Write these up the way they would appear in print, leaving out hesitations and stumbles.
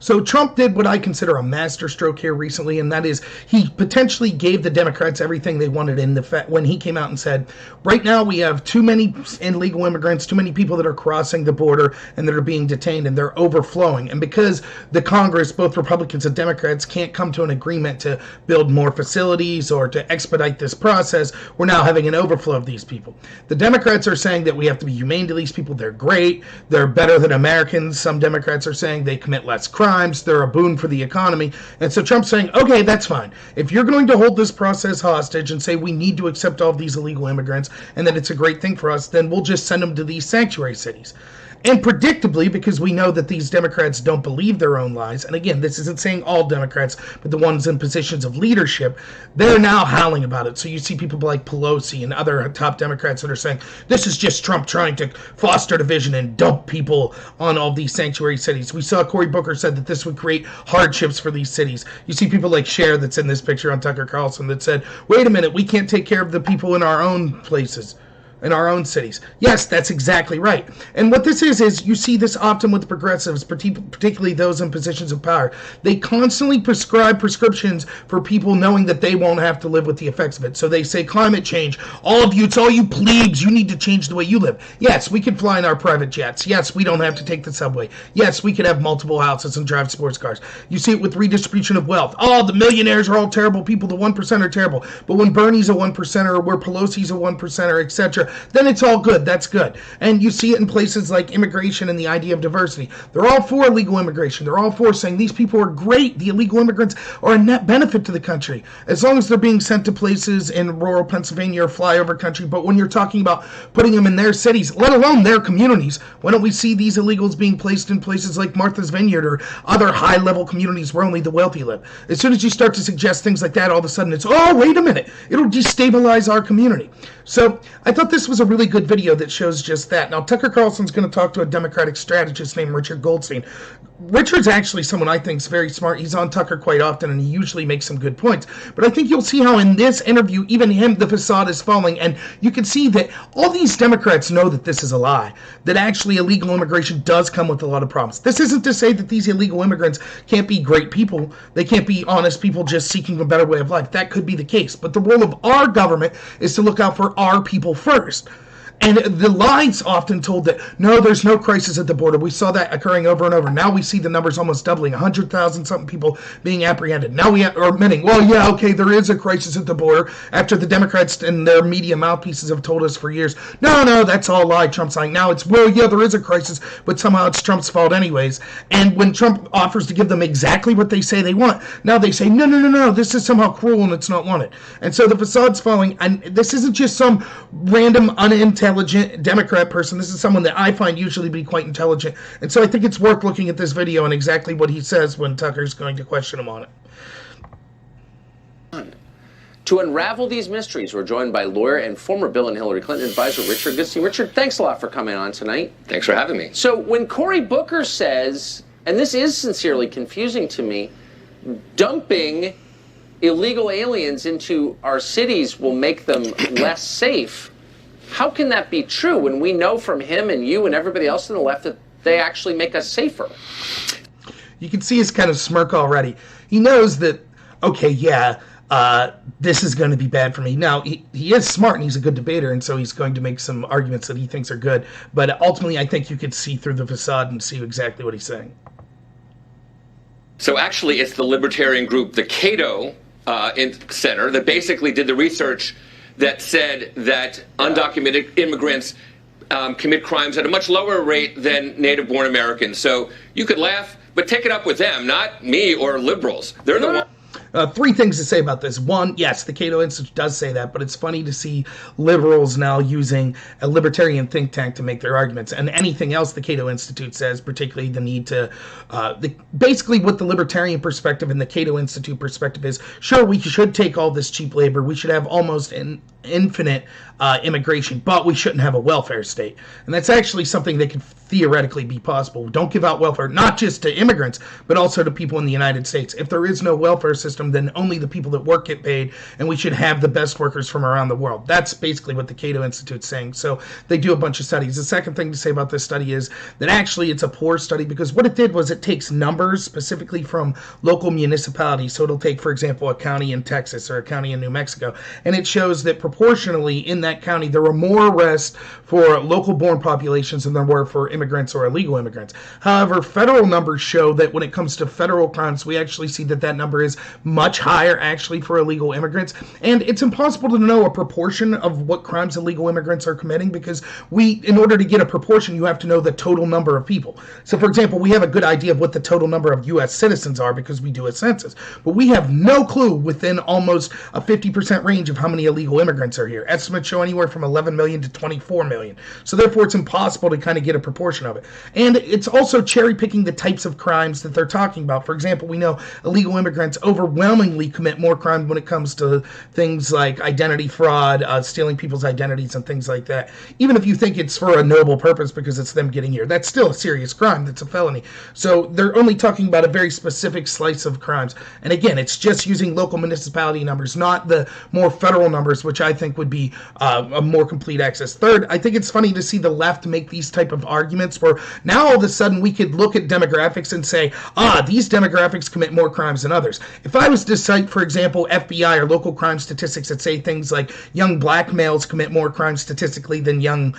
So Trump did what I consider a masterstroke here recently, and that is he potentially gave the Democrats everything they wanted in the when he came out and said, right now we have too many illegal immigrants, too many people that are crossing the border and that are being detained, and they're overflowing. And because the Congress, both Republicans and Democrats, can't come to an agreement to build more facilities or to expedite this process, we're now having an overflow of these people. The Democrats are saying that we have to be humane to these people. They're great. They're better than Americans. Some Democrats are saying they commit less crimes. They're a boon for the economy. And so Trump's saying, okay, that's fine. If you're going to hold this process hostage and say we need to accept all of these illegal immigrants and that it's a great thing for us, then we'll just send them to these sanctuary cities. And predictably, because we know that these Democrats don't believe their own lies, and again, this isn't saying all Democrats, but the ones in positions of leadership, they're now howling about it. So you see people like Pelosi and other top Democrats that are saying, this is just Trump trying to foster division and dump people on all these sanctuary cities. We saw Cory Booker said that this would create hardships for these cities. You see people like Cher that's in this picture on Tucker Carlson that said, wait a minute, we can't take care of the people in our own places, in our own cities. Yes, that's exactly right. And what this is you see this often with progressives, particularly those in positions of power. They constantly prescribe prescriptions for people knowing that they won't have to live with the effects of it. So they say climate change, all of you, it's all you plebes, you need to change the way you live. Yes, we can fly in our private jets. Yes, we don't have to take the subway. Yes, we could have multiple houses and drive sports cars. You see it with redistribution of wealth. Oh, the millionaires are all terrible people, the 1% are terrible. But when Bernie's a 1%er, or where Pelosi's a 1%er, etc., then it's all good. That's good. And you see it in places like immigration and the idea of diversity. They're all for illegal immigration. They're all for saying these people are great. The illegal immigrants are a net benefit to the country, as long as they're being sent to places in rural Pennsylvania or flyover country. But when you're talking about putting them in their cities, let alone their communities, why don't we see these illegals being placed in places like Martha's Vineyard or other high-level communities where only the wealthy live? As soon as you start to suggest things like that, all of a sudden it's, oh, wait a minute, it'll destabilize our community. So I thought this was a really good video that shows just that. Now, Tucker Carlson's going to talk to a Democratic strategist named Richard Goodstein. Richard's actually someone I think is very smart. He's on Tucker quite often, and he usually makes some good points. But I think you'll see how in this interview, even him, the facade is falling. And you can see that all these Democrats know that this is a lie, that actually illegal immigration does come with a lot of problems. This isn't to say that these illegal immigrants can't be great people. They can't be honest people just seeking a better way of life. That could be the case. But the role of our government is to look out for our people first. And the lies often told that, no, there's no crisis at the border. We saw that occurring over and over. Now we see the numbers almost doubling, 100,000 something people being apprehended. Now we are admitting, well, yeah, okay, there is a crisis at the border, after the Democrats and their media mouthpieces have told us for years, no, that's all a lie. Trump's saying now it's, well, yeah, there is a crisis, but somehow it's Trump's fault anyways. And when Trump offers to give them exactly what they say they want, now they say, no, this is somehow cruel and it's not wanted. And so the facade's falling, and this isn't just some random unintelligent Democrat person. This is someone that I find usually to be quite intelligent. And so I think it's worth looking at this video and exactly what he says when Tucker's going to question him on it. To unravel these mysteries, we're joined by lawyer and former Bill and Hillary Clinton advisor Richard Goodstein. Richard, thanks a lot for coming on tonight. Thanks for having me. So when Cory Booker says, and this is sincerely confusing to me, dumping illegal aliens into our cities will make them less safe, how can that be true when we know from him and you and everybody else on the left that they actually make us safer? You can see his kind of smirk already. He knows that, okay, yeah, this is going to be bad for me. Now, he is smart and he's a good debater, and so he's going to make some arguments that he thinks are good. But ultimately, I think you could see through the facade and see exactly what he's saying. So actually, it's the libertarian group, the Cato Center, that basically did the research that said that undocumented immigrants commit crimes at a much lower rate than native-born Americans. So you could laugh, but take it up with them, not me or liberals. They're the ones. Three things to say about this. One, yes, the Cato Institute does say that, but it's funny to see liberals now using a libertarian think tank to make their arguments. And anything else the Cato Institute says, particularly the need to, basically what the libertarian perspective and the Cato Institute perspective is, sure, we should take all this cheap labor. We should have almost infinite immigration, but we shouldn't have a welfare state. And that's actually something that could theoretically be possible. Don't give out welfare, not just to immigrants, but also to people in the United States. If there is no welfare system, then only the people that work get paid, and we should have the best workers from around the world. That's basically what the Cato Institute's saying. So they do a bunch of studies. The second thing to say about this study is that actually it's a poor study, because what it did was it takes numbers specifically from local municipalities. So it'll take, for example, a county in Texas or a county in New Mexico, and it shows that proportionally in that county there were more arrests for local-born populations than there were for immigrants or illegal immigrants. However, federal numbers show that when it comes to federal crimes, we actually see that that number is much higher actually for illegal immigrants. And it's impossible to know a proportion of what crimes illegal immigrants are committing, because in order to get a proportion, you have to know the total number of people. So, for example, we have a good idea of what the total number of U.S. citizens are because we do a census, but we have no clue within almost a 50% range of how many illegal immigrants are here. Estimates show anywhere from 11 million to 24 million. So therefore, it's impossible to kind of get a proportion of it. And it's also cherry picking the types of crimes that they're talking about. For example, we know illegal immigrants overwhelmingly commit more crime when it comes to things like identity fraud, stealing people's identities and things like that. Even if you think it's for a noble purpose because it's them getting here, that's still a serious crime. That's a felony. So they're only talking about a very specific slice of crimes. And again, it's just using local municipality numbers, not the more federal numbers, which I think would be a more complete access. Third, I think it's funny to see the left make these type of arguments where now all of a sudden we could look at demographics and say, these demographics commit more crimes than others. If I was to cite, for example, FBI or local crime statistics that say things like young black males commit more crimes statistically than young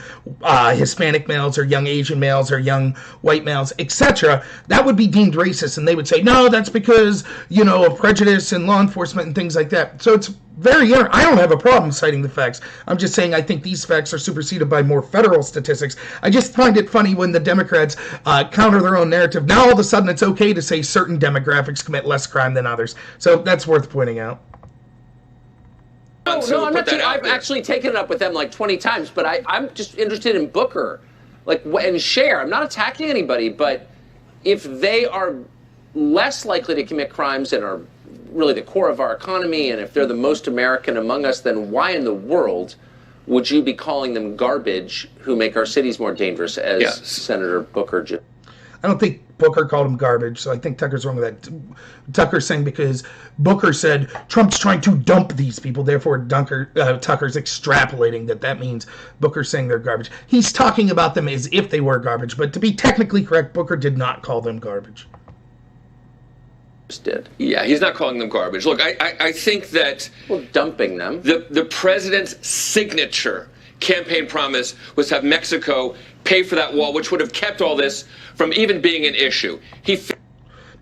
Hispanic males or young Asian males or young white males, etc., that would be deemed racist, and they would say, no, that's because, of prejudice and law enforcement and things like that. So it's I don't have a problem citing the facts. I'm just saying I think these facts are superseded by more federal statistics. I just find it funny when the Democrats counter their own narrative. Now all of a sudden it's okay to say certain demographics commit less crime than others. So that's worth pointing out. No, I'm not. I've actually taken it up with them like 20 times, but I'm just interested in Booker, and Cher. I'm not attacking anybody, but if they are less likely to commit crimes and are really the core of our economy, and if they're the most American among us, then why in the world would you be calling them garbage who make our cities more dangerous, as Senator Booker did? I don't think Booker called him garbage, so I think Tucker's wrong with that. Tucker's saying because Booker said Trump's trying to dump these people, therefore Tucker's extrapolating that means Booker's saying they're garbage. He's talking about them as if they were garbage, but to be technically correct, Booker did not call them garbage. Did. Yeah, he's not calling them garbage. Look, I think that... Well, dumping them. The president's signature campaign promise was to have Mexico pay for that wall, which would have kept all this from even being an issue.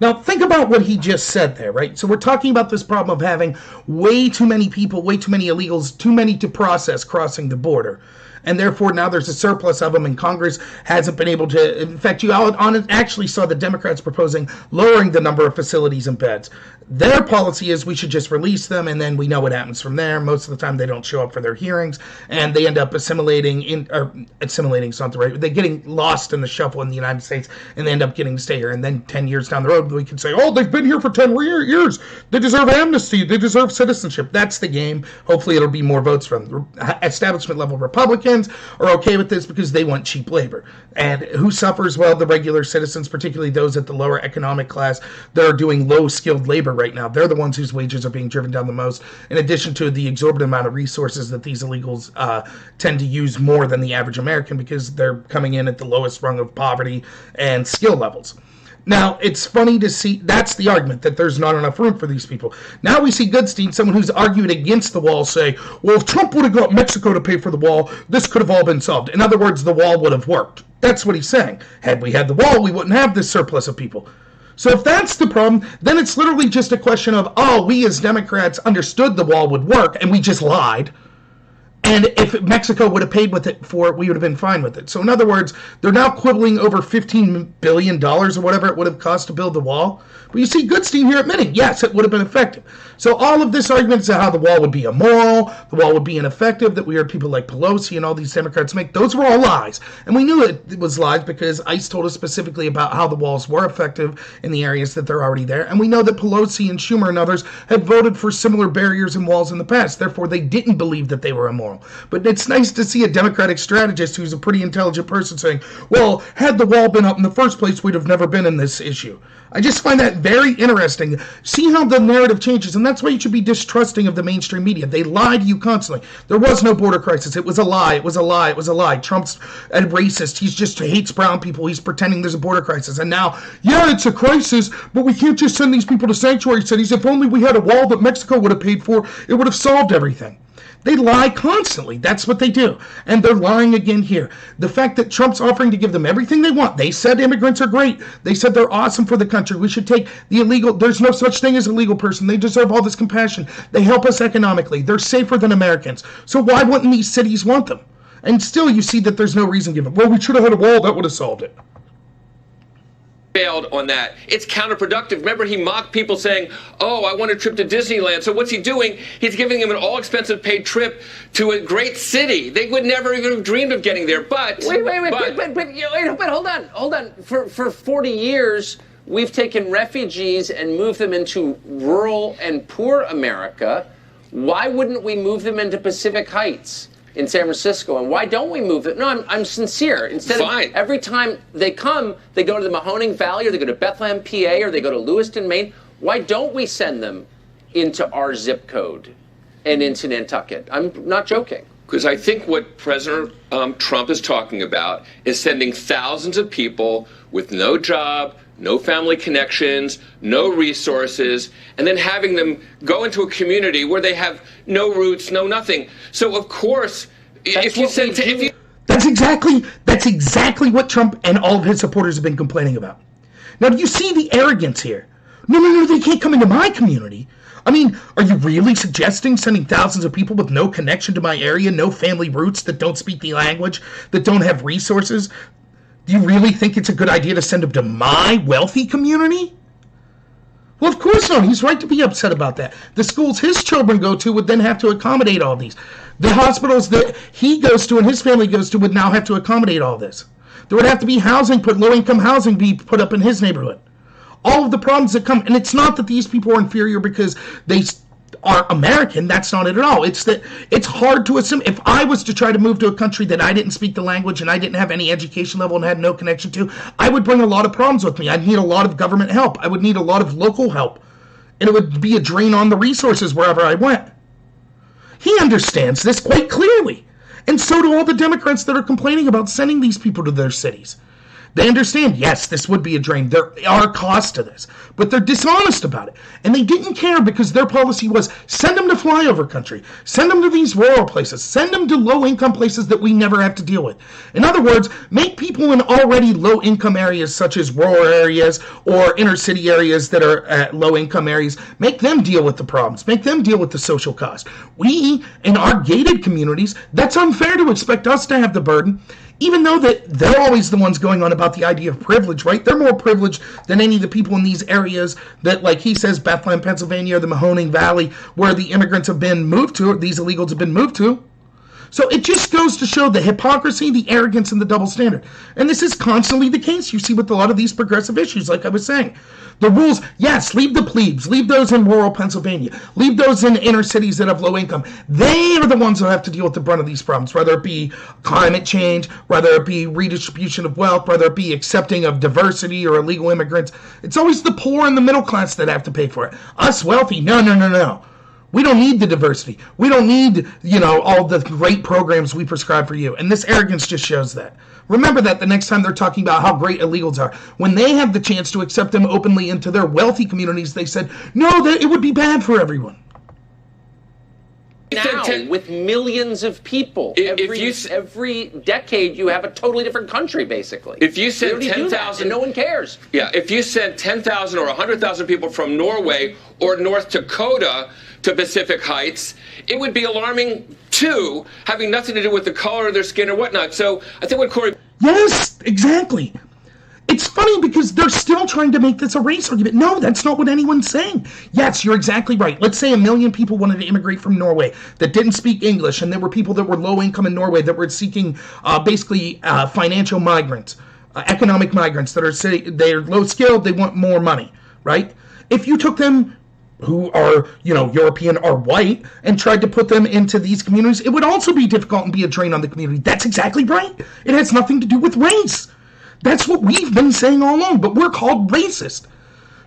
Now, think about what he just said there, right? So we're talking about this problem of having way too many people, way too many illegals, too many to process crossing the border. And therefore now there's a surplus of them, and Congress hasn't been able to. In fact, you actually saw the Democrats proposing lowering the number of facilities and beds. Their policy is we should just release them, and then we know what happens from there. Most of the time they don't show up for their hearings, and they end up assimilating's not the right. They're getting lost in the shuffle in the United States, and they end up getting to stay here. And then 10 years down the road, we can say, they've been here for 10 years. They deserve amnesty. They deserve citizenship. That's the game. Hopefully it'll be more votes from establishment level Republicans are okay with this because they want cheap labor. And who suffers? Well, the regular citizens, particularly those at the lower economic class that are doing low-skilled labor right now. They're the ones whose wages are being driven down the most, in addition to the exorbitant amount of resources that these illegals tend to use more than the average American because they're coming in at the lowest rung of poverty and skill levels. Now, it's funny to see, that's the argument, that there's not enough room for these people. Now we see Goodstein, someone who's argued against the wall, say, well, if Trump would have got Mexico to pay for the wall, this could have all been solved. In other words, the wall would have worked. That's what he's saying. Had we had the wall, we wouldn't have this surplus of people. So if that's the problem, then it's literally just a question of, we as Democrats understood the wall would work, and we just lied. And if Mexico would have paid with it for it, we would have been fine with it. So in other words, they're now quibbling over $15 billion or whatever it would have cost to build the wall. But you see Goodstein here admitting, yes, it would have been effective. So all of this argument is how the wall would be immoral, the wall would be ineffective, that we heard people like Pelosi and all these Democrats make, those were all lies. And we knew it was lies because ICE told us specifically about how the walls were effective in the areas that they're already there. And we know that Pelosi and Schumer and others have voted for similar barriers and walls in the past. Therefore, they didn't believe that they were immoral. But it's nice to see a Democratic strategist who's a pretty intelligent person saying, well, had the wall been up in the first place, we'd have never been in this issue. I just find that very interesting. See how the narrative changes, and that's why you should be distrusting of the mainstream media. They lie to you constantly. There was no border crisis. It was a lie. It was a lie. It was a lie. Trump's a racist. He just hates brown people. He's pretending there's a border crisis. And now, yeah, it's a crisis, but we can't just send these people to sanctuary cities. If only we had a wall that Mexico would have paid for, it would have solved everything. They lie constantly. That's what they do. And they're lying again here. The fact that Trump's offering to give them everything they want. They said immigrants are great. They said they're awesome for the country. We should take the illegal. There's no such thing as a legal person. They deserve all this compassion. They help us economically. They're safer than Americans. So why wouldn't these cities want them? And still you see that there's no reason given. Well, we should have had a wall. That would have solved it. Failed on that. It's counterproductive. Remember, he mocked people saying, oh, I want a trip to Disneyland. So what's he doing? He's giving them an all-expensive paid trip to a great city. They would never even have dreamed of getting there. But hold on. For 40 years, we've taken refugees and moved them into rural and poor America. Why wouldn't we move them into Pacific Heights in San Francisco? And why don't we move them? No, I'm sincere. Instead of every time they come, they go to the Mahoning Valley, or they go to Bethlehem, PA, or they go to Lewiston, Maine. Why don't we send them into our zip code and into Nantucket? I'm not joking. Because I think what President Trump is talking about is sending thousands of people with no job, no family connections, no resources, and then having them go into a community where they have no roots, no nothing. So of course, if you send to, that's exactly what Trump and all of his supporters have been complaining about. Now, do you see the arrogance here? No, they can't come into my community. I mean, are you really suggesting sending thousands of people with no connection to my area, no family roots, that don't speak the language, that don't have resources? Do you really think it's a good idea to send them to my wealthy community? Well, of course not. He's right to be upset about that. The schools his children go to would then have to accommodate all these. The hospitals that he goes to and his family goes to would now have to accommodate all this. There would have to be housing, low-income housing be put up in his neighborhood. All of the problems that come, and it's not that these people are inferior because they are American. That's not it at all. It's that it's hard to assume. If I was to try to move to a country that I didn't speak the language and I didn't have any education level and had no connection to, I would bring a lot of problems with me. I'd need a lot of government help. I would need a lot of local help. And it would be a drain on the resources wherever I went. He understands this quite clearly. And so do all the Democrats that are complaining about sending these people to their cities. They understand, yes, this would be a drain. There are costs to this. But they're dishonest about it. And they didn't care because their policy was send them to flyover country. Send them to these rural places. Send them to low-income places that we never have to deal with. In other words, make people in already low-income areas such as rural areas or inner-city areas that are low-income areas, make them deal with the problems. Make them deal with the social cost. We, in our gated communities, that's unfair to expect us to have the burden. Even though that they're always the ones going on about the idea of privilege, right? They're more privileged than any of the people in these areas that, like he says, Bethlehem, Pennsylvania, or the Mahoning Valley, where the immigrants have been moved to, or these illegals have been moved to. So it just goes to show the hypocrisy, the arrogance, and the double standard. And this is constantly the case. You see with a lot of these progressive issues, like I was saying. The rules, yes, leave the plebes, leave those in rural Pennsylvania, leave those in inner cities that have low income. They are the ones that have to deal with the brunt of these problems, whether it be climate change, whether it be redistribution of wealth, whether it be accepting of diversity or illegal immigrants. It's always the poor and the middle class that have to pay for it. Us wealthy, no. We don't need the diversity. We don't need, all the great programs we prescribe for you. And this arrogance just shows that. Remember that the next time they're talking about how great illegals are. When they have the chance to accept them openly into their wealthy communities, they said, no, it would be bad for everyone. Now, with millions of people, every decade you have a totally different country, basically. If you send 10,000, no one cares. Yeah, if you send 10,000 or 100,000 people from Norway or North Dakota to Pacific Heights, it would be alarming too, having nothing to do with the color of their skin or whatnot. So I think what Corey... Yes, exactly. It's funny because they're still trying to make this a race argument. No, that's not what anyone's saying. Yes, you're exactly right. Let's say 1 million people wanted to immigrate from Norway that didn't speak English, and there were people that were low income in Norway that were seeking financial migrants, economic migrants that are they're low skilled, they want more money, right? If you took them who are, European or white and tried to put them into these communities, it would also be difficult and be a drain on the community. That's exactly right. It has nothing to do with race. That's what we've been saying all along, but we're called racist.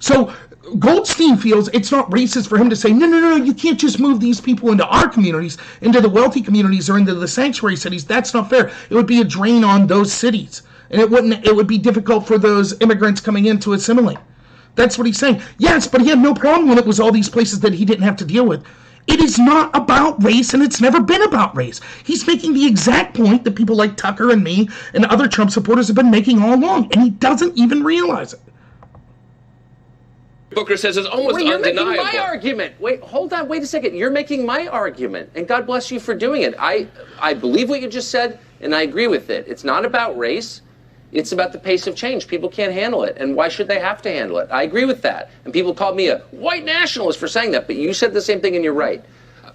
So Goodstein feels it's not racist for him to say, no, you can't just move these people into our communities, into the wealthy communities or into the sanctuary cities. That's not fair. It would be a drain on those cities. And it would be difficult for those immigrants coming in to assimilate. That's what he's saying. Yes, but he had no problem when it was all these places that he didn't have to deal with. It is not about race, and it's never been about race. He's making the exact point that people like Tucker and me and other Trump supporters have been making all along, and he doesn't even realize it. Booker says it's almost undeniable. You're making my argument. Wait, hold on. Wait a second. You're making my argument, and God bless you for doing it. I believe what you just said, and I agree with it. It's not about race. It's about the pace of change. People can't handle it, and why should they have to handle it? I agree with that. And people called me a white nationalist for saying that, but you said the same thing, and you're right.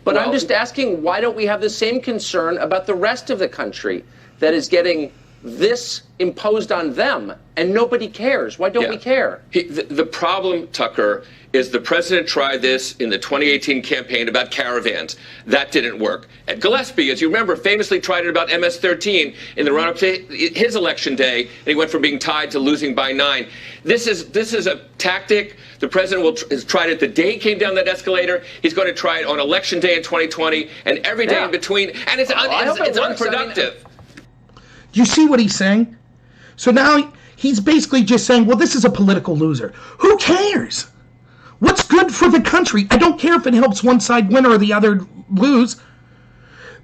But I'm just asking, why don't we have the same concern about the rest of the country that is getting this imposed on them, and nobody cares? Why don't we care? The problem, Tucker, is the president tried this in the 2018 campaign about caravans. That didn't work. Ed Gillespie, as you remember, famously tried it about MS-13 in the run-up to his election day, and he went from being tied to losing by 9. This is a tactic. The president has tried it the day he came down that escalator. He's going to try it on election day in 2020 and every day in between, and it's unproductive. Do you see what he's saying? So now he's basically just saying, well, this is a political loser. Who cares? What's good for the country? I don't care if it helps one side win or the other lose.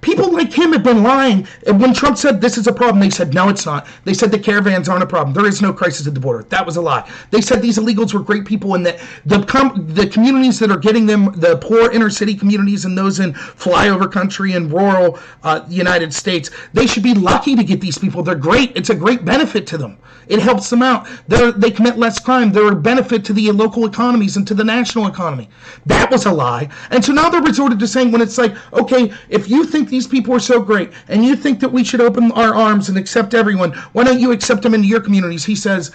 People like him have been lying. And when Trump said this is a problem, they said, no, it's not. They said the caravans aren't a problem. There is no crisis at the border. That was a lie. They said these illegals were great people and that the communities that are getting them, the poor inner city communities and those in flyover country and rural United States, they should be lucky to get these people. They're great. It's a great benefit to them. It helps them out. They commit less crime. They're a benefit to the local economies and to the national economy. That was a lie. And so now they're resorted to saying when it's like, okay, if you think these people are so great and you think that we should open our arms and accept everyone, why don't you accept them into your communities? He says,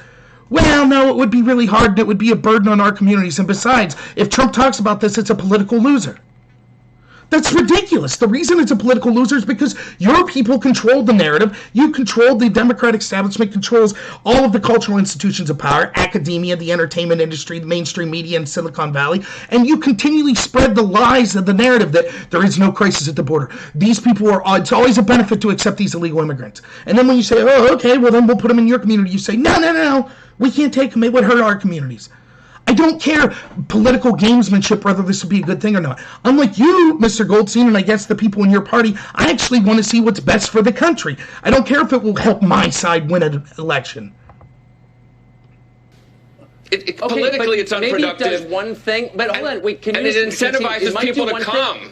well, no, it would be really hard and it would be a burden on our communities. And besides, if Trump talks about this, it's a political loser. That's ridiculous. The reason it's a political loser is because your people control the narrative. You control the Democratic establishment, controls all of the cultural institutions of power, academia, the entertainment industry, the mainstream media in Silicon Valley, and you continually spread the lies of the narrative that there is no crisis at the border. These people it's always a benefit to accept these illegal immigrants. And then when you say, oh, okay, well then we'll put them in your community, you say, no, we can't take them. It would hurt our communities. I don't care political gamesmanship whether this would be a good thing or not. Unlike you, Mr. Goodstein, and I guess the people in your party, I actually want to see what's best for the country. I don't care if it will help my side win an election. Politically, it's unproductive. Maybe it does one thing, but hold on. Wait, and it incentivizes people to come.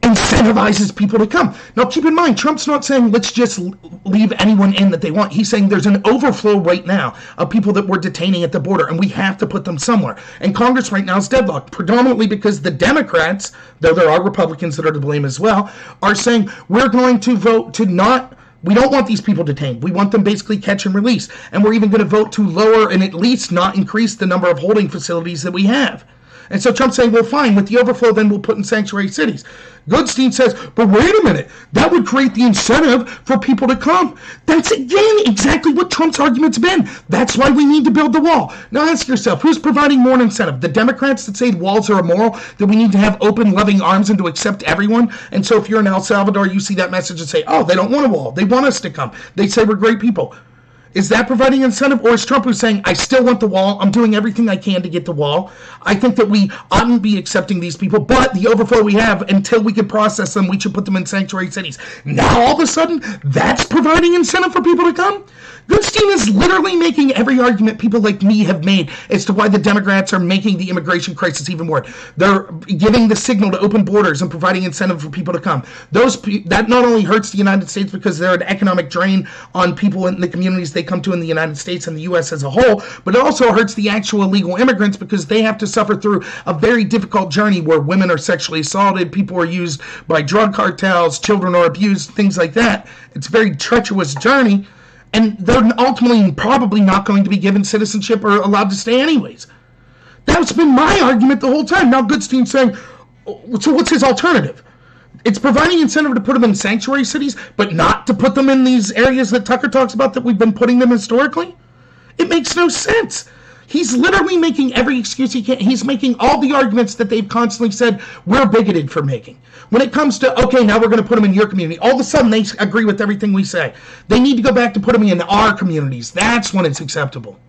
Incentivizes people to come. Now, keep in mind, Trump's not saying let's just leave anyone in that they want. He's saying there's an overflow right now of people that we're detaining at the border, and we have to put them somewhere. And Congress right now is deadlocked, predominantly because the Democrats, though there are Republicans that are to blame as well, are saying we're going to vote to not... We don't want these people detained. We want them basically catch and release. And we're even going to vote to lower and at least not increase the number of holding facilities that we have. And so Trump's saying, well, fine, with the overflow, then we'll put in sanctuary cities. Goodstein says, but wait a minute, that would create the incentive for people to come. That's, again, exactly what Trump's argument's been. That's why we need to build the wall. Now ask yourself, who's providing more incentive? The Democrats that say walls are immoral, that we need to have open, loving arms and to accept everyone? And so if you're in El Salvador, you see that message and say, oh, they don't want a wall. They want us to come. They say we're great people. Is that providing incentive? Or is Trump who's saying, I still want the wall, I'm doing everything I can to get the wall, I think that we oughtn't be accepting these people, but the overflow we have, until we can process them, we should put them in sanctuary cities. Now all of a sudden, that's providing incentive for people to come? Goodstein is literally making every argument people like me have made as to why the Democrats are making the immigration crisis even more. They're giving the signal to open borders and providing incentive for people to come. That not only hurts the United States because they're an economic drain on people in the communities they come to in the United States and the U.S. as a whole, but it also hurts the actual illegal immigrants because they have to suffer through a very difficult journey where women are sexually assaulted, people are used by drug cartels, children are abused, things like that. It's a very treacherous journey. And they're ultimately probably not going to be given citizenship or allowed to stay anyways. That's been my argument the whole time. Now Goodstein's saying, so what's his alternative? It's providing incentive to put them in sanctuary cities, but not to put them in these areas that Tucker talks about that we've been putting them historically? It makes no sense. He's literally making every excuse he can. He's making all the arguments that they've constantly said we're bigoted for making. When it comes to, okay, now we're going to put them in your community, all of a sudden they agree with everything we say. They need to go back to put them in our communities. That's when it's acceptable.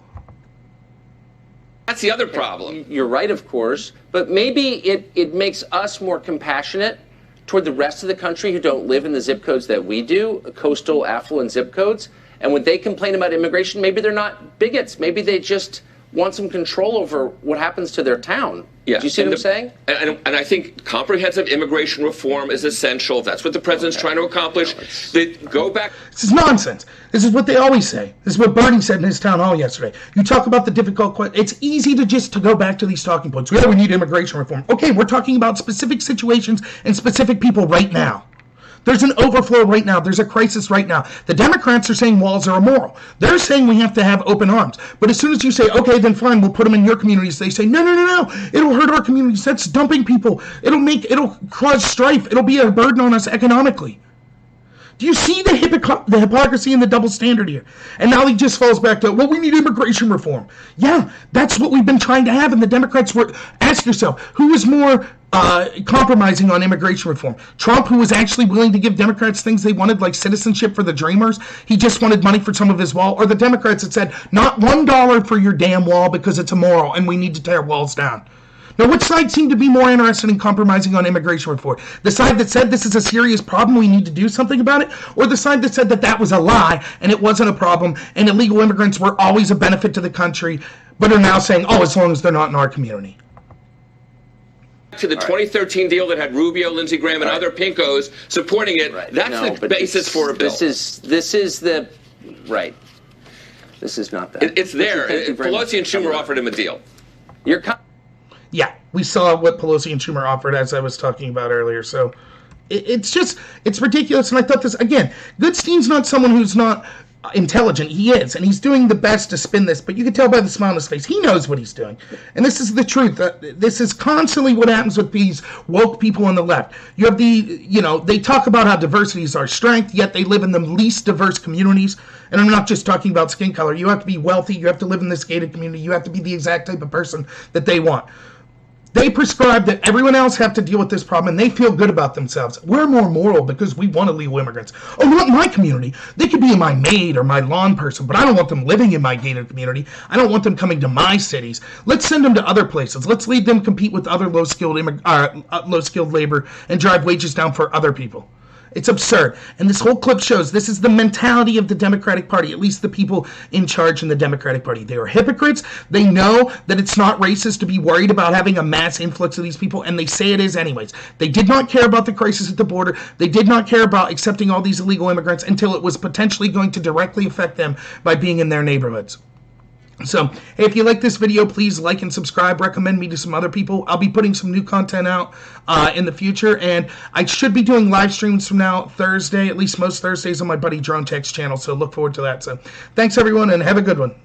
That's the other problem. You're right, of course, but maybe it makes us more compassionate toward the rest of the country who don't live in the zip codes that we do, coastal, affluent zip codes. And when they complain about immigration, maybe they're not bigots. Maybe they just want some control over what happens to their town. Yeah. Do you see what I'm saying? And I think comprehensive immigration reform is essential. That's what the president's trying to accomplish. Go back. This is nonsense. This is what they always say. This is what Bernie said in his town hall yesterday. You talk about the difficult question. It's easy to go back to these talking points. Yeah, we need immigration reform. Okay, we're talking about specific situations and specific people right now. There's an overflow right now. There's a crisis right now. The Democrats are saying walls are immoral. They're saying we have to have open arms. But as soon as you say, okay, then fine, we'll put them in your communities, they say, no. It'll hurt our communities. That's dumping people. It'll cause strife. It'll be a burden on us economically. Do you see the hypocrisy and the double standard here? And now he just falls back to, well, we need immigration reform. Yeah, that's what we've been trying to have. And the Democrats were, ask yourself, who is more compromising on immigration reform? Trump, who was actually willing to give Democrats things they wanted, like citizenship for the dreamers. He just wanted money for some of his wall. Or the Democrats that said, not $1 for your damn wall because it's immoral and we need to tear walls down. Now, which side seemed to be more interested in compromising on immigration reform? The side that said this is a serious problem, we need to do something about it? Or the side that said that that was a lie and it wasn't a problem and illegal immigrants were always a benefit to the country, but are now saying, oh, as long as they're not in our community? To the 2013 deal that had Rubio, Lindsey Graham, and other pinkos supporting it. That's the basis for a bill. This is the right. This is not that. It's there. Pelosi and Schumer offered him a deal. Yeah, we saw what Pelosi and Schumer offered, as I was talking about earlier. So it's ridiculous. And I thought this, again, Goodstein's not someone who's not intelligent. He is, and he's doing the best to spin this, but you can tell by the smile on his face, he knows what he's doing. And this is the truth. This is constantly what happens with these woke people on the left. You have they talk about how diversity is our strength, yet they live in the least diverse communities. And I'm not just talking about skin color. You have to be wealthy, you have to live in this gated community, you have to be the exact type of person that they want. They prescribe that everyone else have to deal with this problem, and they feel good about themselves. We're more moral because we want illegal immigrants. Oh, not in my community. They could be my maid or my lawn person, but I don't want them living in my gated community. I don't want them coming to my cities. Let's send them to other places. Let's leave them compete with other low-skilled labor and drive wages down for other people. It's absurd. And this whole clip shows this is the mentality of the Democratic Party, at least the people in charge in the Democratic Party. They are hypocrites. They know that it's not racist to be worried about having a mass influx of these people, and they say it is anyways. They did not care about the crisis at the border. They did not care about accepting all these illegal immigrants until it was potentially going to directly affect them by being in their neighborhoods. So, hey, if you like this video, please like and subscribe. Recommend me to some other people. I'll be putting some new content out in the future, and I should be doing live streams from now Thursday, at least most Thursdays on my buddy Drone Tech's channel, so look forward to that. So, thanks, everyone, and have a good one.